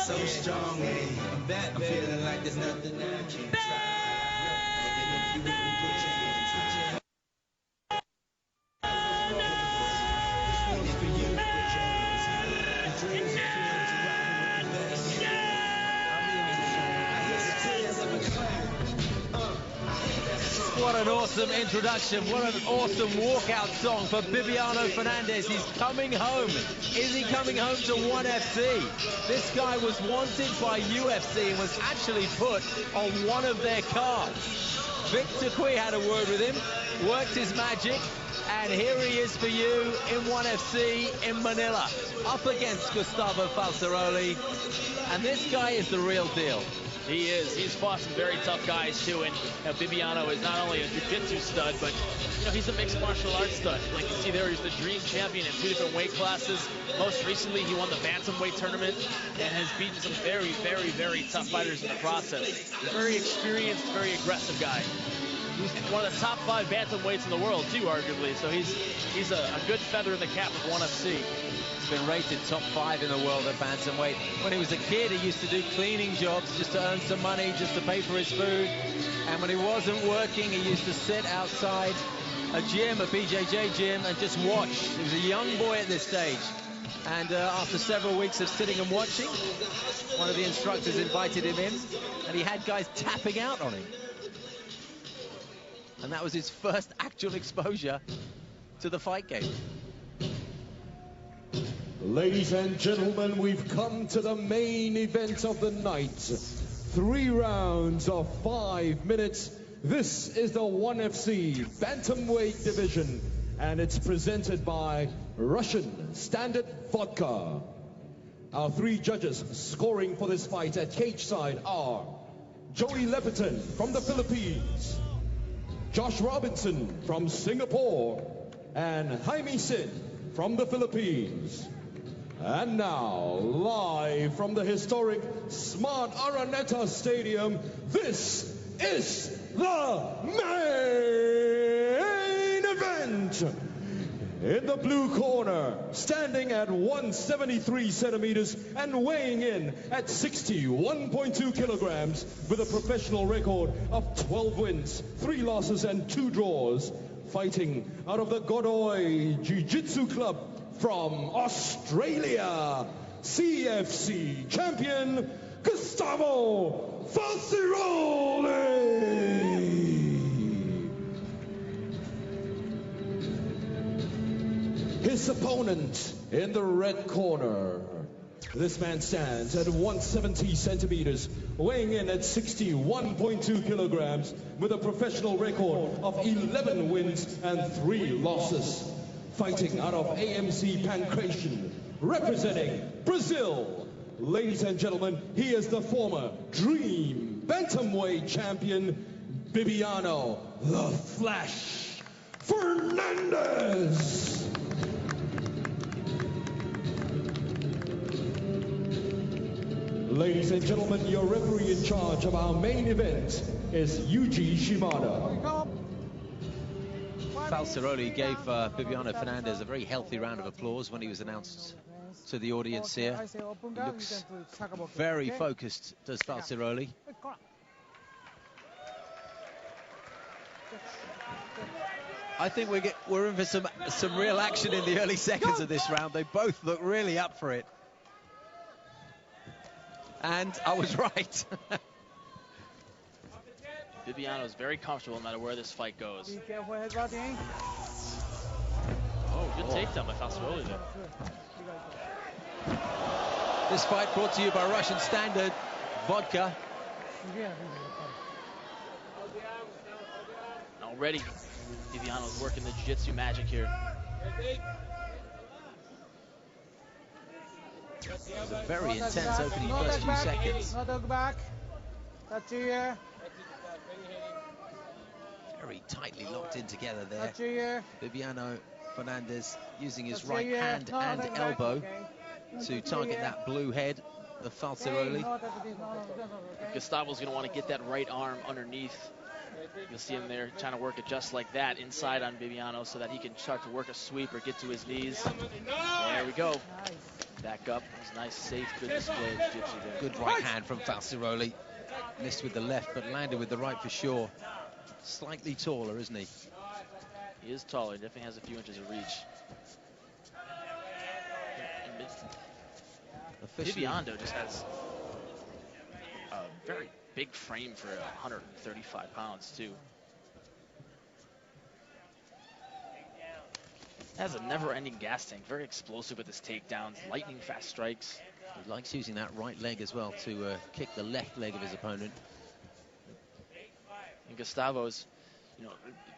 so strong, I'm feeling like there's nothing I can't try. What an awesome introduction. What an awesome walkout song for Bibiano Fernandes. He's coming home. Is he coming home to ONE FC? This guy was wanted by UFC and was actually put on one of their cards. Victor Cui had a word with him, worked his magic, and here he is for you in ONE FC in Manila, up against Gustavo Falciroli. And this guy is the real deal. He is. He's fought some very tough guys, too. And Bibiano is not only a jiu-jitsu stud, but, you know, he's a mixed martial arts stud. Like you see there, he's the dream champion in 2 different weight classes. Most recently, he won the bantamweight tournament and has beaten some very, very, very tough fighters in the process. Very experienced, very aggressive guy. He's one of the top 5 bantamweights in the world, too, arguably. So he's a good feather in the cap of ONE FC. He's been rated top 5 in the world at bantamweight. When he was a kid, he used to do cleaning jobs just to earn some money, just to pay for his food. And when he wasn't working, he used to sit outside a gym, a BJJ gym, and just watch. He was a young boy at this stage. And after several weeks of sitting and watching, one of the instructors invited him in, and he had guys tapping out on him. And that was his first actual exposure to the fight game. Ladies and gentlemen, we've come to the main event of the night. 3 rounds of 5 minutes. This is the ONE FC Bantamweight division, and it's presented by Russian Standard Vodka. Our 3 judges scoring for this fight at cage side are Joey Lepiton from the Philippines, Josh Robinson from Singapore, and Jaime Sin from the Philippines. And now, live from the historic Smart Araneta Stadium, this is the main event. In the blue corner, standing at 173 centimeters and weighing in at 61.2 kilograms with a professional record of 12 wins, 3 losses and 2 draws, fighting out of the Godoy Jiu-Jitsu Club from Australia, CFC champion Gustavo Falciroli. His opponent in the red corner. This man stands at 170 centimeters, weighing in at 61.2 kilograms with a professional record of 11 wins and 3 losses. Fighting out of AMC Pancration, representing Brazil. Ladies and gentlemen, he is the former Dream Bantamweight champion, Bibiano "The Flash" Fernandes. Ladies and gentlemen, your referee in charge of our main event is Yuji Shimada. Falciroli gave Bibiano Fernandes a very healthy round of applause when he was announced to the audience here. He looks very focused, does Falciroli. I think we're in for some real action in the early seconds of this round. They both look really up for it. And I was right. Bibiano is very comfortable no matter where this fight goes. Oh, good takedown by Falciroli there. This fight brought to you by Russian Standard Vodka. Already, Bibiano's working the jiu-jitsu magic here. It was a very intense opening first few seconds. Very tightly locked in together there. Bibiano Fernandes using his right hand and elbow to target that blue head of Falciroli. Gustavo's going to want to get that right arm underneath You'll see him there trying to work it just like that inside on Bibiano so that he can start to work a sweep or get to his knees. There we go. Back up. That was nice, safe, good display of jiu-jitsu there. Good right hand from Falciroli. Missed with the left, but landed with the right for sure. Slightly taller, isn't he? He is taller. He definitely has a few inches of reach. Bibiano just has a very big frame for 135 pounds, too. Has a never-ending gas tank. Very explosive with his takedowns, lightning-fast strikes. He likes using that right leg as well to kick the left leg of his opponent. And Gustavo's, you know,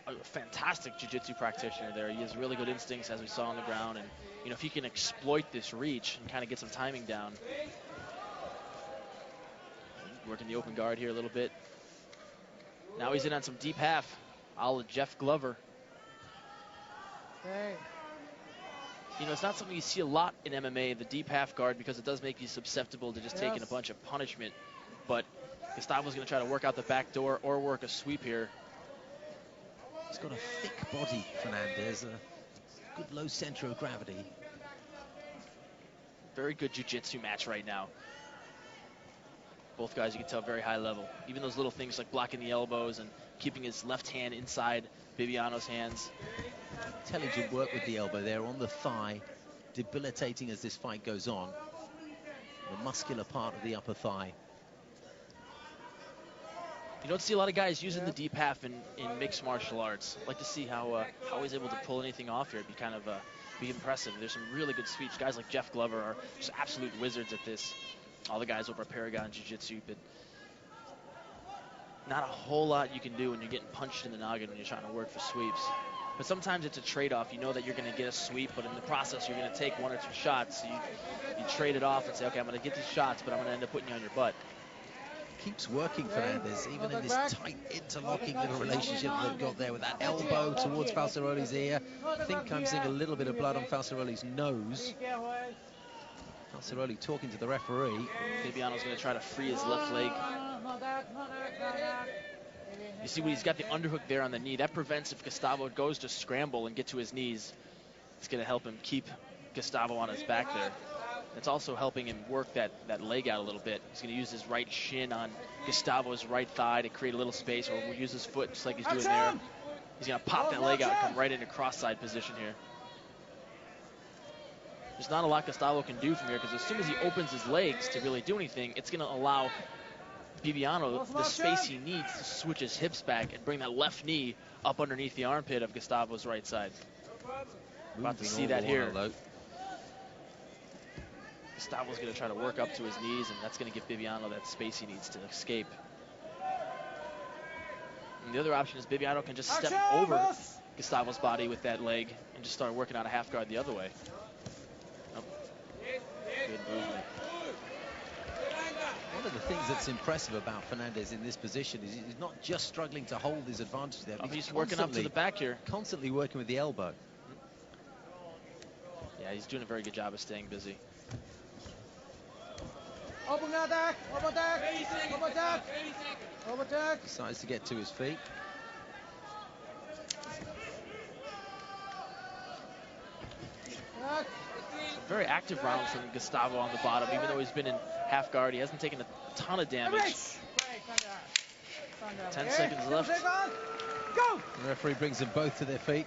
a fantastic jiu-jitsu practitioner there. He has really good instincts, as we saw on the ground. And, you know, if he can exploit this reach and kind of get some timing down. Working the open guard here a little bit. Now he's in on some deep half, a la Jeff Glover. You know, it's not something you see a lot in MMA, the deep half guard, because it does make you susceptible to just taking a bunch of punishment. But Gustavo's going to try to work out the back door or work a sweep here. He's got a thick body, Fernandes, a good low center of gravity. Very good jiu-jitsu match right now. Both guys, you can tell, very high level. Even those little things like blocking the elbows and keeping his left hand inside Bibiano's hands. Intelligent work with the elbow there on the thigh, debilitating as this fight goes on. The muscular part of the upper thigh. You don't see a lot of guys using the deep half in mixed martial arts. I'd like to see how he's able to pull anything off here. It'd be kind of be impressive. There's some really good sweeps. Guys like Jeff Glover are just absolute wizards at this. All the guys over at Paragon Jiu-Jitsu, but not a whole lot you can do when you're getting punched in the noggin when you're trying to work for sweeps. But sometimes it's a trade-off. You know that you're going to get a sweep, but in the process you're going to take one or two shots. So you trade it off and say, okay, I'm going to get these shots, but I'm going to end up putting you on your butt. Keeps working Fernandes, even in this tight, interlocking little relationship that they've got there with that elbow towards Falciroli's ear. I think I'm seeing a little bit of blood on Falciroli's nose. Falciroli talking to the referee. Bibiano's going to try to free his left leg. You see when he's got the underhook there on the knee, that prevents if Gustavo goes to scramble and get to his knees. It's going to help him keep Gustavo on his back there. It's also helping him work that leg out a little bit. He's going to use his right shin on Gustavo's right thigh to create a little space, or we'll use his foot just like he's doing there. He's going to pop that leg out and come right into cross-side position here. There's not a lot Gustavo can do from here, because as soon as he opens his legs to really do anything, it's going to allow Bibiano the space he needs to switch his hips back and bring that left knee up underneath the armpit of Gustavo's right side. About to see that here. Gustavo's going to try to work up to his knees, and that's going to give Bibiano that space he needs to escape. And the other option is Bibiano can just step over Gustavo's body with that leg and just start working out a half guard the other way. Oh. Good movement. One of the things that's impressive about Fernandes in this position is he's not just struggling to hold his advantage there. Oh, he's working up to the back here. Constantly working with the elbow. Yeah, he's doing a very good job of staying busy. Open attack! Open attack! Open attack! Open attack! Decides to get to his feet. Very active round from Gustavo on the bottom, even though he's been in half guard. He hasn't taken a ton of damage. 10 seconds left. Go! The referee brings them both to their feet.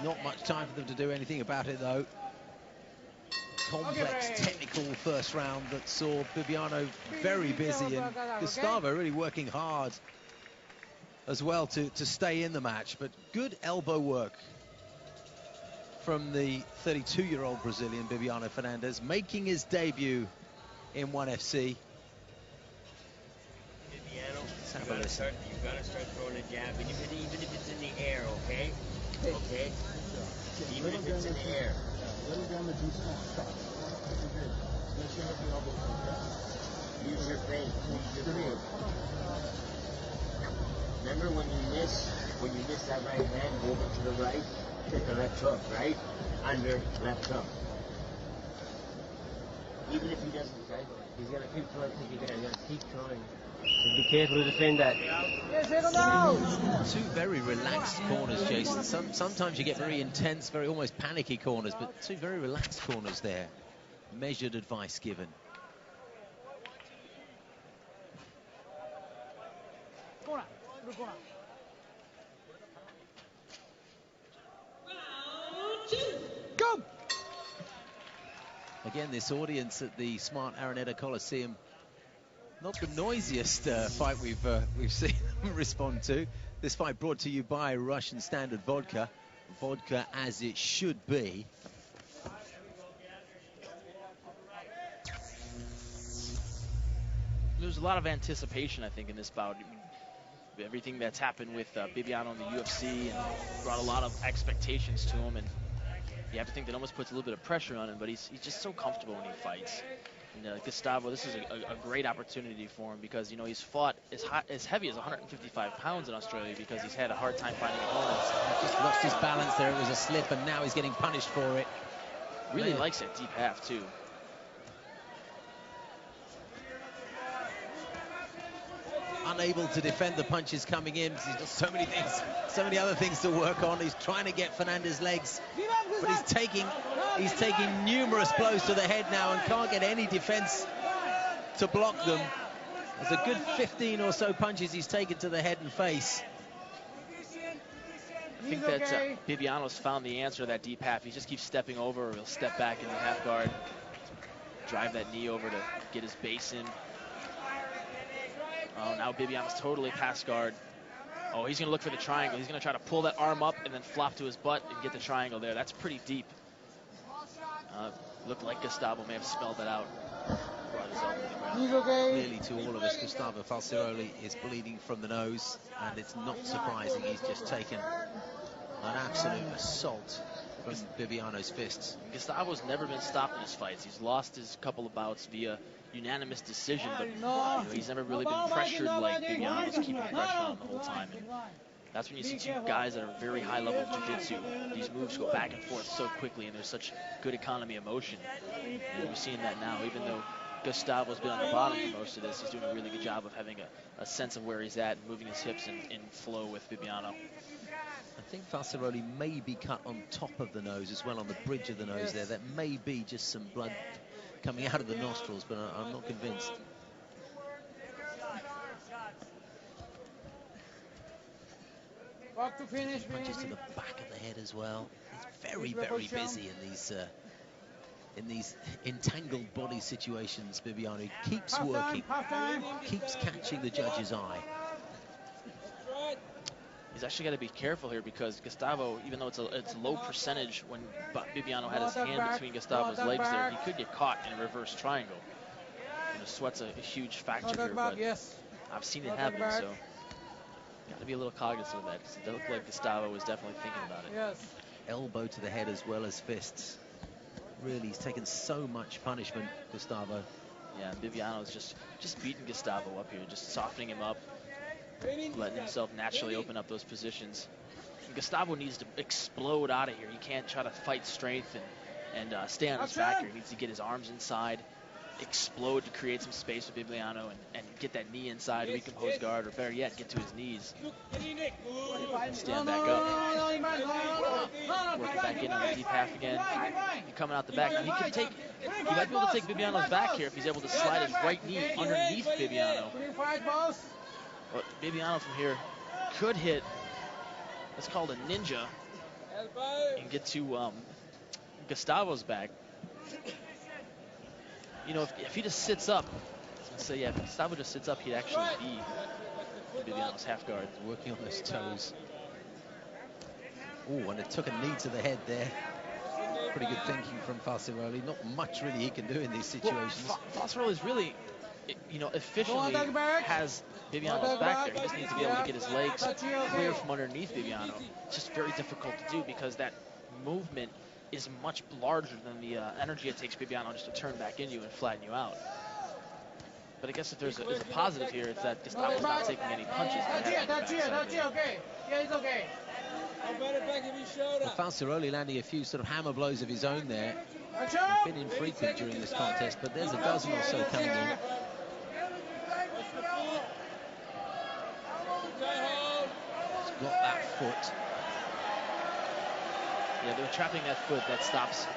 Not much time for them to do anything about it, though. Complex, technical first round that saw Bibiano very busy, and Gustavo really working hard as well to stay in the match. But good elbow work from the 32-year-old Brazilian Bibiano Fernandes, making his debut in 1FC. Bibiano, you gotta start throwing a jab, even if it's in the air, okay? Okay? Even if it's in the air. Use your face. Remember when you miss that right hand, over to the right, take the left hook, right? Under, left hook. Even if he doesn't strike, he's gonna keep throwing because you're gonna keep throwing. So be careful to defend that. Two very relaxed corners, Jason. Sometimes you get very intense, very almost panicky corners, but two very relaxed corners there. Measured advice given. Go! Again, this audience at the Smart Araneta Coliseum, not the noisiest fight we've seen them respond to. This fight brought to you by Russian Standard Vodka. Vodka as it should be. There's a lot of anticipation, I think, in this bout. Everything that's happened with Bibiano in the UFC and brought a lot of expectations to him, and you have to think that almost puts a little bit of pressure on him, but he's just so comfortable when he fights. And Gustavo, this is a great opportunity for him because, you know, he's fought as heavy as 155 pounds in Australia because he's had a hard time finding opponents. Just lost his balance there. It was a slip, and now he's getting punished for it. Really likes that deep half, too. Unable to defend the punches coming in because he's got so many other things to work on. He's trying to get Fernandes' legs, but he's taking numerous blows to the head now and can't get any defense to block them. There's a good 15 or so punches he's taken to the head and face. I think that Bibiano's found the answer to that deep half. He just keeps stepping over, or he'll step back in the half guard, drive that knee over to get his base in. Oh, now Bibiano's totally past guard. Oh, he's going to look for the triangle. He's going to try to pull that arm up and then flop to his butt and get the triangle there. That's pretty deep. Looked like Gustavo may have spelled that out. Brought his elbow to the ground. He's okay. Clearly, to all of us, Gustavo Falciroli is bleeding from the nose, and it's not surprising. He's just taken an absolute assault from Bibiano's fists. Gustavo's never been stopped in his fights. He's lost his couple of bouts via unanimous decision, but you know, he's never really been pressured like Bibiano's keeping pressure on the whole time. And that's when you see two guys that are very high level of jiu-jitsu. These moves go back and forth so quickly, and there's such good economy of motion. And we're seeing that now, even though Gustavo's been on the bottom for most of this, he's doing a really good job of having a sense of where he's at and moving his hips in flow with Bibiano. I think Falciroli may be cut on top of the nose as well, on the bridge of the nose there. That may be just some blood coming out of the nostrils, but I'm not convinced. To finish, Punches to the back of the head as well. He's very, very busy in these entangled body situations, Bibiano. He keeps working, keeps catching the judge's eye. He's actually got to be careful here because Gustavo, even though it's a low percentage when Bibiano had his hand between Gustavo's legs there, he could get caught in a reverse triangle. You know, sweat's a huge factor here, but I've seen it happen, so got to be a little cognizant of that. It looked like Gustavo was definitely thinking about it. Yes. Elbow to the head as well as fists. Really, he's taken so much punishment, Gustavo. Yeah, and Bibiano's just beating Gustavo up here, just softening him up, letting himself naturally open up those positions. And Gustavo needs to explode out of here. He can't try to fight strength and stay on his back here. He needs to get his arms inside, explode to create some space with Bibiano, and get that knee inside, recompose guard, or better yet, get to his knees. And stand back up. Working back in on the deep half again. And coming out the back. Now he might be able to take Bibiano's back here if he's able to slide his right knee underneath Bibiano. But Bibiano from here could hit, it's called a ninja, and get to Gustavo's back. You know, if he just sits up, I was gonna say, yeah, if Gustavo just sits up, he'd actually be Bibiano's half guard. Working on those toes. Oh, and it took a knee to the head there. Pretty good thinking from Falciroli. Not much really he can do in these situations. Well, Falciroli's really, you know, efficiently has Bibiano's back there. He just needs to be able to get his legs clear from underneath Bibiano. It's just very difficult to do because that movement is much larger than the energy it takes Bibiano just to turn back in you and flatten you out. But I guess if there's a positive here, it's that Gustavo's not taking any punches. That's it, okay. Yeah, it's okay. Well, Falciroli landing a few sort of hammer blows of his own there. Been infrequent during this contest, but there's a dozen or so coming in. He's got that foot. Yeah, they're trapping that foot. That stops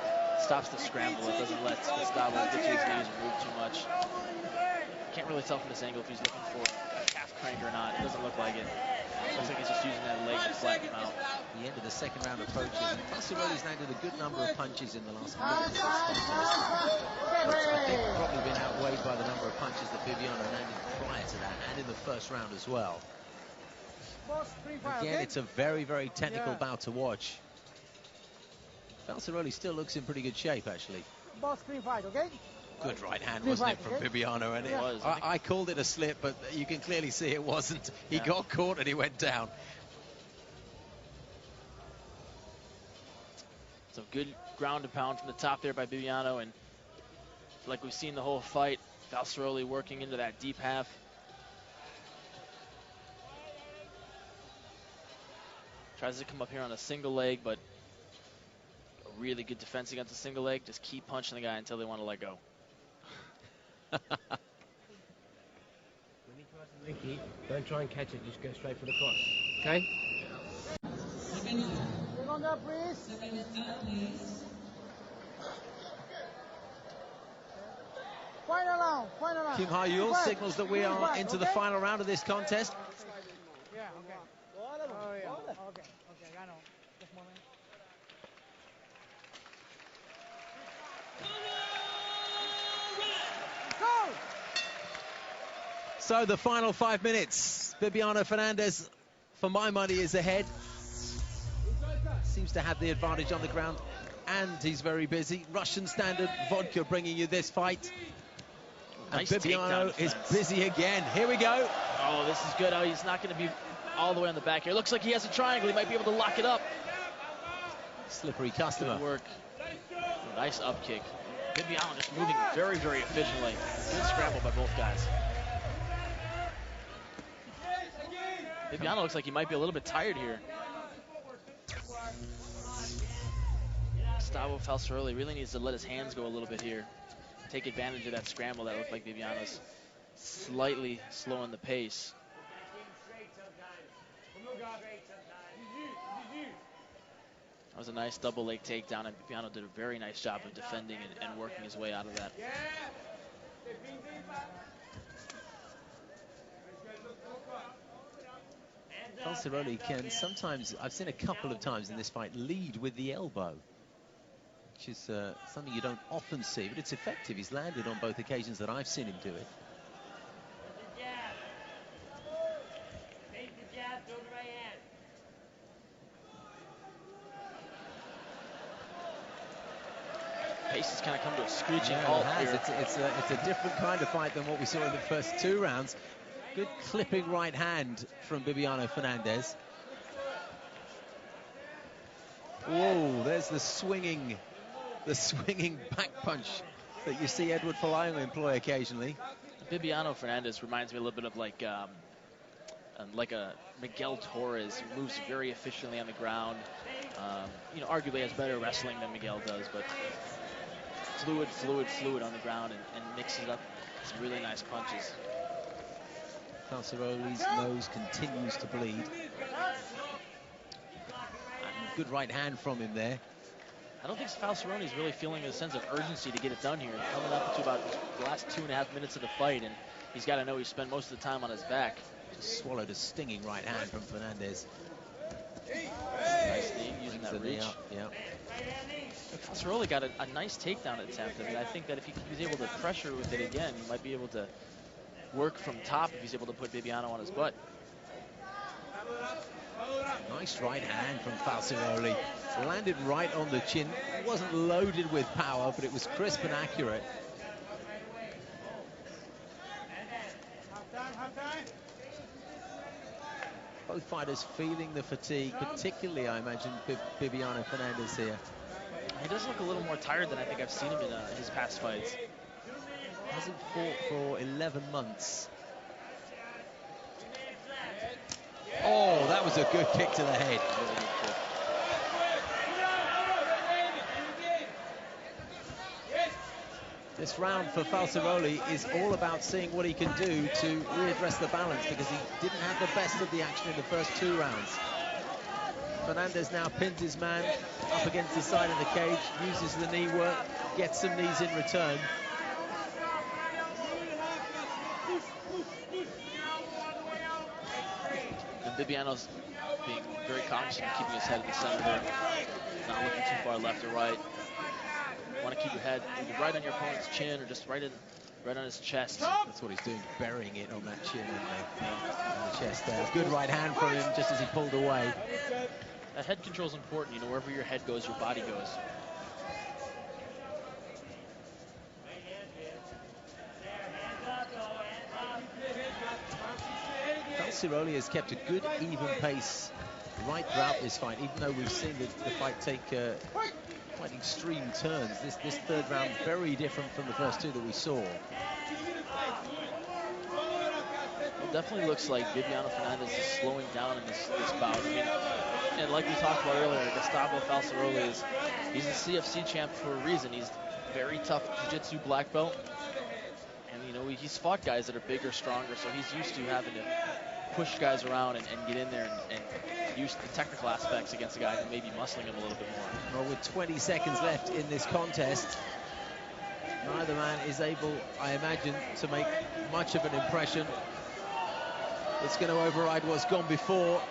the scramble. It doesn't let Gustavo get to his knees and move too much. Can't really tell from this angle if he's looking for a calf crank or not. It doesn't look like it. Looks like he's just using that leg to flatten him out. The end of the second round approaches, and Falciroli's landed a good number of punches in the last minute of this contest. I think probably been outweighed by the number of punches that Bibiano landed prior to that, and in the first round as well. Again, it's a very, very technical bout to watch. Falciroli still looks in pretty good shape, actually. Boss free fight, okay? Good right hand, wasn't it, from Bibiano? And I called it a slip, but you can clearly see it wasn't. He got caught and he went down. Some good ground and pound from the top there by Bibiano, and like we've seen the whole fight, Falciroli working into that deep half. Tries to come up here on a single leg, but a really good defense against a single leg. Just keep punching the guy until they want to let go. When he tries to link it, don't try and catch it, just go straight for the cross. Okay? Bring on that, please. Final round. Kim Ha-Yul signals that we are into the final round of this contest. Yeah, okay. Oh, yeah. Okay, I know. Just moment. Go! So the final 5 minutes, Bibiano Fernandes, for my money, is ahead. Seems to have the advantage on the ground, and he's very busy. Russian standard vodka bringing you this fight. Nice and Bibiano is busy again. Here we go. Oh, this is good. Oh, he's not going to be all the way on the back here. Looks like he has a triangle. He might be able to lock it up. Slippery customer. Good work. Nice up kick. Bibiano just moving very, very efficiently. Good scramble by both guys. Bibiano looks like he might be a little bit tired here. Gustavo Falciroli really needs to let his hands go a little bit here. Take advantage of that scramble that looked like Bibiano's slightly slowing the pace. That was a nice double leg takedown, and Bibiano did a very nice job of defending and working his way out of that. Falciroli can sometimes, I've seen a couple of times in this fight, lead with the elbow, which is something you don't often see, but it's effective. He's landed on both occasions that I've seen him do it. Pace has kind of come to a screeching halt here. It's a different kind of fight than what we saw in the first 2 rounds. Good clipping right hand from Bibiano Fernandes. Whoa, there's the swinging back punch that you see Edward Palaio employ occasionally. Bibiano Fernandes reminds me a little bit of like a Miguel Torres, who moves very efficiently on the ground. You know, arguably has better wrestling than Miguel does, but fluid on the ground and mixes up some really nice punches. Falciroli's nose continues to bleed. And good right hand from him there. I don't think Falciroli is really feeling a sense of urgency to get it done here. Coming up to about the last 2.5 minutes of the fight, and he's got to know he spent most of the time on his back. Just swallowed a stinging right hand from Fernandes. Nice knee, using that reach. Yeah. Falciroli got a nice takedown attempt. I mean, I think that if he was able to pressure with it again, he might be able to work from top if he's able to put Bibiano on his butt. Nice right hand from Falciroli. Landed right on the chin. It wasn't loaded with power, but it was crisp and accurate. Both fighters feeling the fatigue, particularly, I imagine, Bibiano Fernandes here. He does look a little more tired than I think I've seen him in his past fights. Hasn't fought for 11 months. Oh, that was a good kick to the head. This round for Falciroli is all about seeing what he can do to readdress the balance, because he didn't have the best of the action in the first 2 rounds. Fernandes now pins his man up against the side of the cage, uses the knee work, gets some knees in return. And Bibiano's being very conscious of keeping his head in the center there, not looking too far left or right. You want to keep your head either right on your opponent's chin or just right on his chest. That's what he's doing, burying it on that chin and the chest there. Good right hand from him just as he pulled away. That head control is important. You know, wherever your head goes, your body goes. Falciroli has kept a good, even pace right throughout this fight, even though we've seen the fight take quite extreme turns. This 3rd round very different from the first 2 that we saw. It definitely looks like Bibiano Fernandes is slowing down in this bout. I mean, and like we talked about earlier, Gustavo Falciroli he's a CFC champ for a reason. He's very tough jiu-jitsu black belt. And, you know, he's fought guys that are bigger, stronger, so he's used to having to push guys around and get in there and use the technical aspects against a guy who may be muscling him a little bit more. Well, with 20 seconds left in this contest, neither man is able, I imagine, to make much of an impression. It's going to override what's gone before,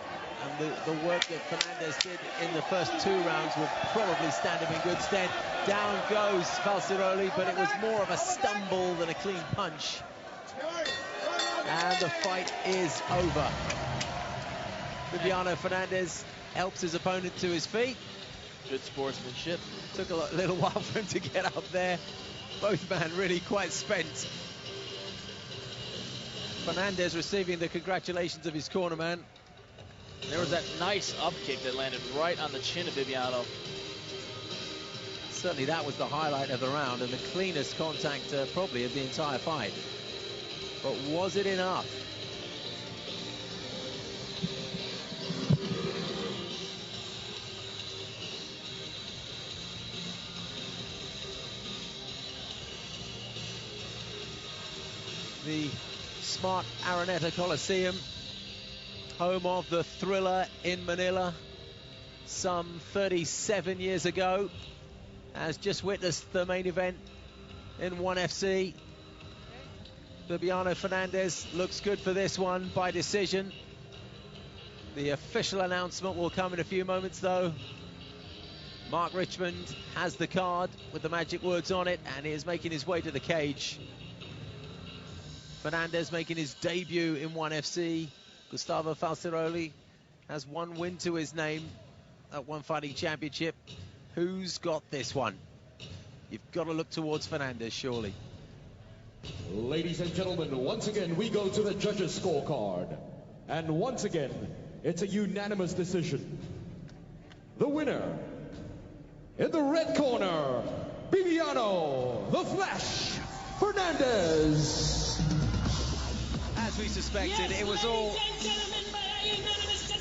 and the work that Fernandes did in the first 2 rounds will probably stand him in good stead. Down goes Falciroli, but it was more of a stumble than a clean punch. And the fight is over. Bibiano Fernandes helps his opponent to his feet. Good sportsmanship. Took a little while for him to get up there. Both men really quite spent. Fernandes receiving the congratulations of his corner man. There was that nice up kick that landed right on the chin of Bibiano. Certainly that was the highlight of the round and the cleanest contact probably of the entire fight. But was it enough? The smart Araneta Coliseum, home of the Thriller in Manila, some 37 years ago, has just witnessed the main event in ONE FC. Bibiano Fernandes looks good for this one by decision. The official announcement will come in a few moments, though. Mark Richmond has the card with the magic words on it, and he is making his way to the cage. Fernandes making his debut in ONE FC. Gustavo Falciroli has 1 win to his name at One Fighting Championship. Who's got this one? You've got to look towards Fernandes, surely. Ladies and gentlemen, once again, we go to the judges' scorecard. And once again, it's a unanimous decision. The winner, in the red corner, Bibiano, the Flash, Fernandes. As we suspected, it was all